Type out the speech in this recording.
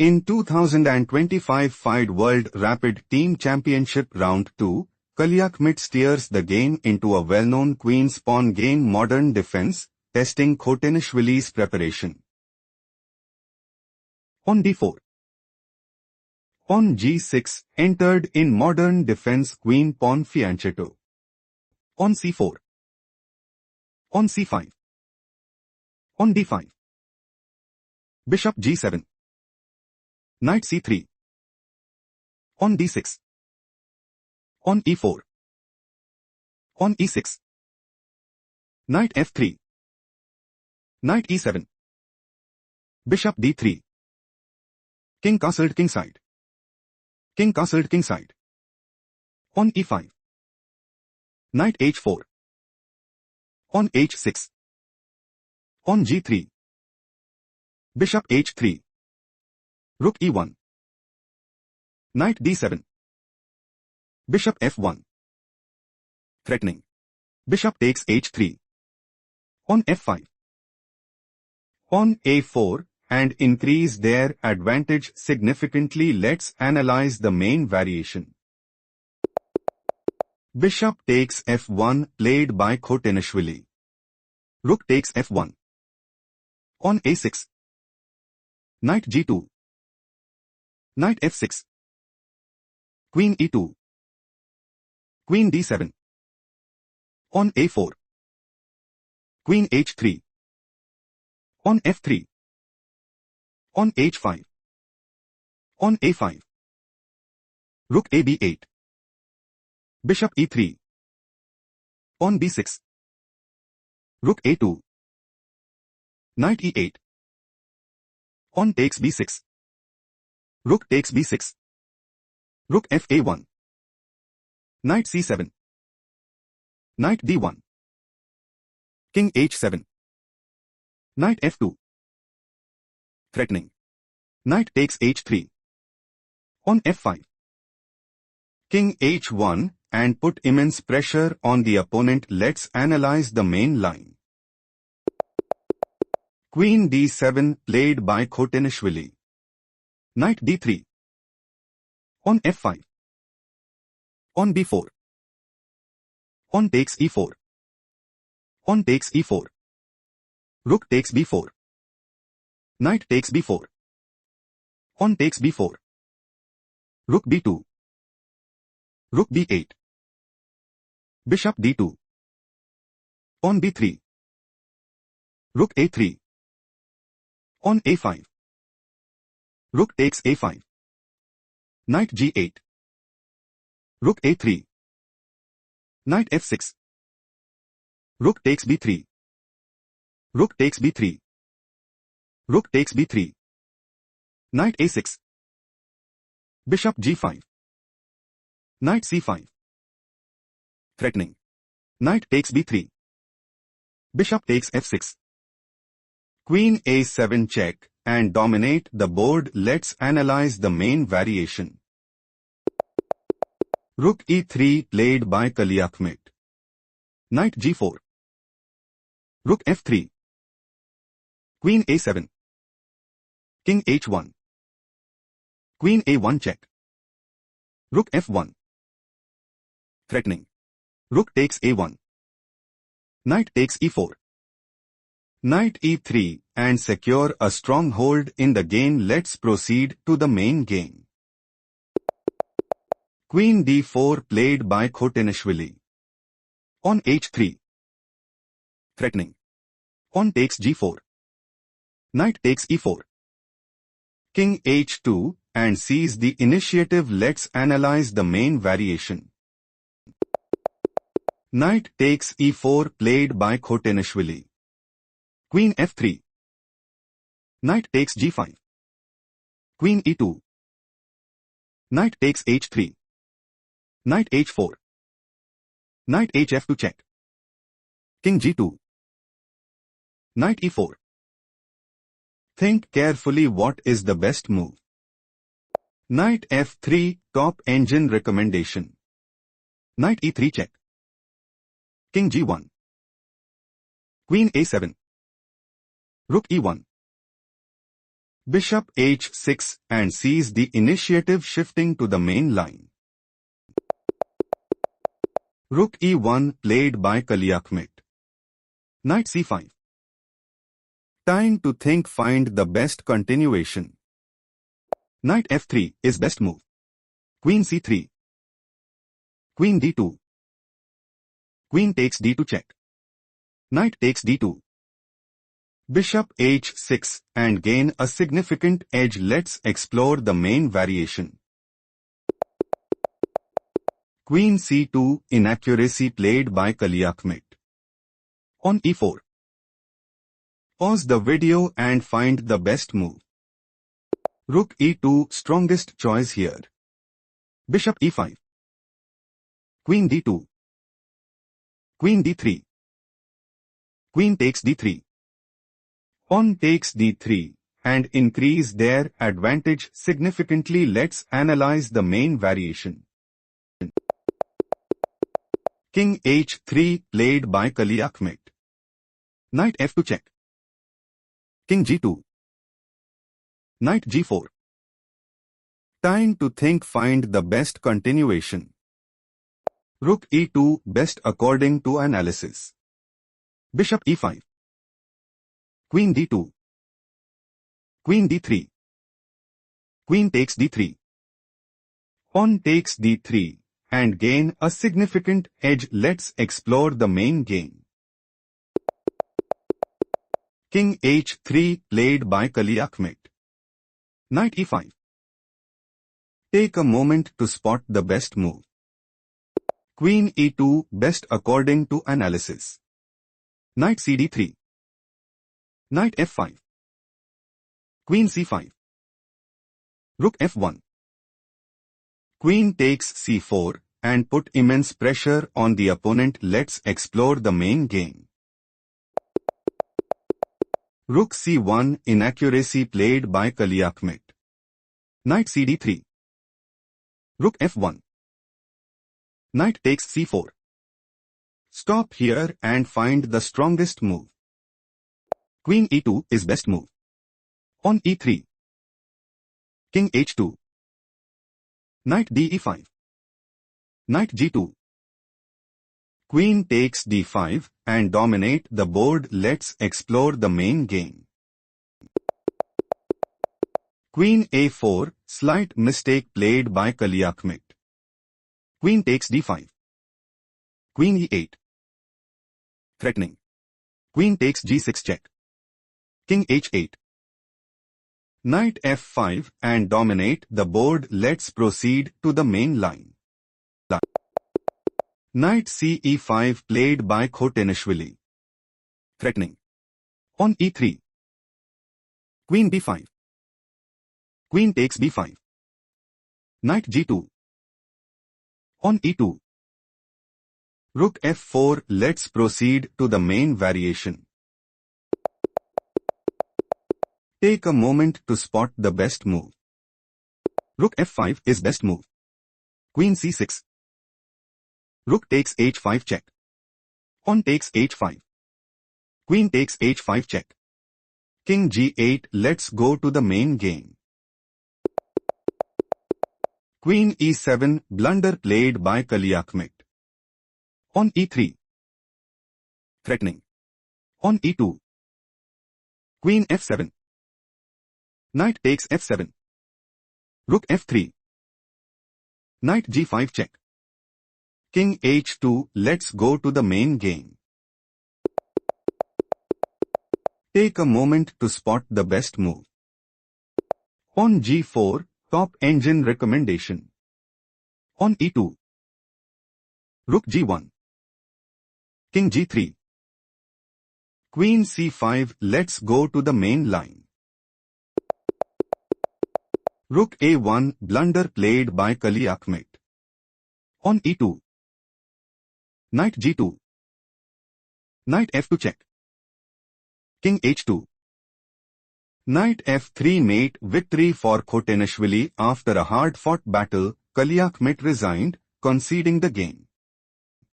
In 2025 Fide World Rapid Team Championship Round 2, Kaliakhmet steers the game into a well-known queen's pawn game modern defense, testing Khotenashvili's preparation. On d4. On g6, entered in modern defense queen pawn fianchetto. On c4. On c5. On d5. Bishop g7. Knight c3. On d6. On e4. On e6. Knight f3. Knight e7. Bishop d3. King castled kingside. King castled kingside. On e5. Knight h4. On h6. On g3. Bishop h3. Rook e1. Knight d7. Bishop f1. Threatening. Bishop takes h3. On f5. On a4, and increase their advantage significantly. Let's analyze the main variation. Bishop takes f1 played by Khotenashvili. Rook takes f1. On a6. Knight g2. Knight f6. Queen e2. Queen d7. On a4. Queen h3. On f3. On h5. On a5. Rook a b8. Bishop e3. On b6. Rook a2. Knight e8. On takes b6. Rook takes b6. Rook fa1. Knight c7. Knight d1. King h7. Knight f2. Threatening. Knight takes h3. On f5. King h1, and put immense pressure on the opponent. Let's analyze the main line. Queen d7 played by Khotenashvili. Knight d3. On f5. On b4. On takes e4. On takes e4. Rook takes b4. Knight takes b4. On takes b4. Rook b2. Rook b8. Bishop d2. On b3. Rook a3. On a5. Rook takes a5. Knight g8. Rook a3. Knight f6. Rook takes b3. Rook takes b3. Rook takes b3. Knight a6. Bishop g5. Knight c5. Threatening. Knight takes b3. Bishop takes f6. Queen a7 check, and dominate the board. Let's analyze the main variation. Rook e3 played by Kaliakhmet. Knight g4. Rook f3. Queen a7. King h1. Queen a1 check. Rook f1. Threatening. Rook takes a1. Knight takes e4. Knight e3, and secure a stronghold in the game. Let's proceed to the main game. Queen d4 played by Khotenashvili. On h3. Threatening. On takes g4. Knight takes e4. King h2, and seize the initiative. Let's analyze the main variation. Knight takes e4 played by Khotenashvili. Queen f3. Knight takes g5. Queen e2. Knight takes h3. Knight h4. Knight hf2 check. King g2. Knight e4. Think carefully, what is the best move? Knight f3, top engine recommendation. Knight e3 check. King g1. Queen a7. Rook e1. Bishop h6 and sees the initiative shifting to the main line. Rook e1 played by Kaliakhmet. Knight c5. Time to think, find the best continuation. Knight f3 is best move. Queen c3. Queen d2. Queen takes d2 check. Knight takes d2. Bishop h6 and gain a significant edge. Let's explore the main variation. Queen c2 inaccuracy played by Kaliakhmet. On e4. Pause the video and find the best move. Rook e2 strongest choice here. Bishop e5. Queen d2. Queen d3. Queen takes d3. Pawn takes d3 and increase their advantage significantly. Let's analyze the main variation. King h3 played by Kaliakhmet. Knight f2 check. King g2. Knight g4. Time to think, find the best continuation. Rook e2 best according to analysis. Bishop e5. Queen d2. Queen d3. Queen takes d3. Pawn takes d3 and gain a significant edge. Let's explore the main game. King h3 played by Kaliakhmet. Knight e5. Take a moment to spot the best move. Queen e2 best according to analysis. Knight cd3. Knight f5. Queen c5. Rook f1. Queen takes c4 and put immense pressure on the opponent. Let's explore the main game. Rook c1 inaccuracy played by Kaliakhmet. Knight cd3. Rook f1. Knight takes c4. Stop here and find the strongest move. Queen e2 is best move. On e3. King h2. Knight d5. Knight g2. Queen takes d5 and dominate the board. Let's explore the main game. Queen a4 slight mistake played by Kaliakhmet. Queen takes d5. Queen e8. Threatening. Queen takes g6 check. King h8. Knight f5 and dominate the board. Let's proceed to the main line. Knight ce5 played by Khotenashvili. Threatening. On e3. Queen b5. Queen takes b5. Knight g2. On e2. Rook f4. Let's proceed to the main variation. Take a moment to spot the best move. Rook f5 is best move. Queen c6. Rook takes h5 check. Pawn takes h5. Queen takes h5 check. King g8. Let's go to the main game. Queen e7 blunder played by Kaliakhmet. On e3. Threatening. On e2. Queen f7. Knight takes f7. Rook f3. Knight g5 check. King h2. Let's go to the main game. Take a moment to spot the best move. On g4, top engine recommendation. On e2. Rook g1. King g3. Queen c5. Let's go to the main line. Rook a1 blunder played by Kaliakhmet. On e2. Knight g2. Knight f2 check. King h2. Knight f3 mate victory for Khotenashvili. After a hard-fought battle, Kaliakhmet resigned, conceding the game.